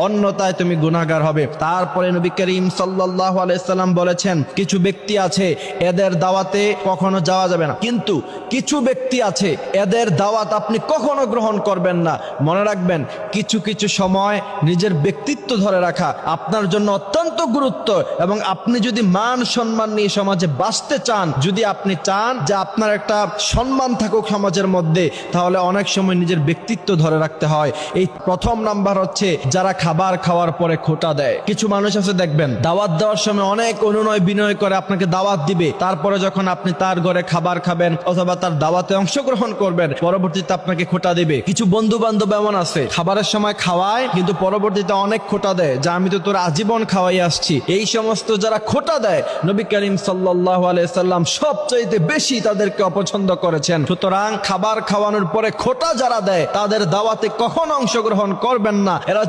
অন্যথায় তুমি গুনাহগার হবে। তারপরে নবী করিম সাল্লাল্লাহু আলাইহি সাল্লাম বলেছেন, কিছু ব্যক্তি আছে এদের দাওয়াতে কখনো যাওয়া যাবে না, কিন্তু কিছু ব্যক্তি আছে এদের দাওয়াত আপনি কখনো গ্রহণ করবেন না। মনে রাখবেন, কিছু কিছু সময় নিজের ব্যক্তিত্ব ধরে রাখা আপনার জন্য অত্যন্ত গুরুত্ব, এবং আপনি যদি মান সম্মান নিয়ে সমাজে বাঁচতে চান, যদি আপনি চান যে আপনার একটা সম্মান থাকুক সমাজের মধ্যে, তাহলে অনেক সময় নিজের ব্যক্তিত্ব ধরে রাখতে হয়। এই প্রথম নাম্বার হচ্ছে যারা খাবার খাওয়ার পরে খোঁটা দেয়। কিছু মানুষ আছে দেখবেন, দাওয়াত দেওয়ার সময় অনেক অনুনয় বিনয় করে আপনাকে দাওয়াত দিবে, তারপরে যখন আপনি তার ঘরে খাবার খাবেন অথবা তার দাওয়াতে অংশগ্রহণ করবেন, পরবর্তীতে আপনাকে খোঁটা দিবে। কিছু বন্ধু বান্ধব এমন আছে, খাবারের সময় খাওয়ায় কিন্তু পরবর্তীতে অনেক খোঁটা দেয়, যা আমি তো তোর আজীবন খাওয়াই আসছি। এই সমস্ত যারা খোঁটা দেয়, নবী করিম সাল্লাল্লাহু আলাইহি সাল্লাম সবচাইতে বেশি তাদেরকে অপছন্দ করেছেন। সুতরাং খাবার খাওয়ানোর পরে খোঁটা যারা দেয়, তাদের দাওয়াতে কখনো অংশগ্রহণ করবেন না। এরা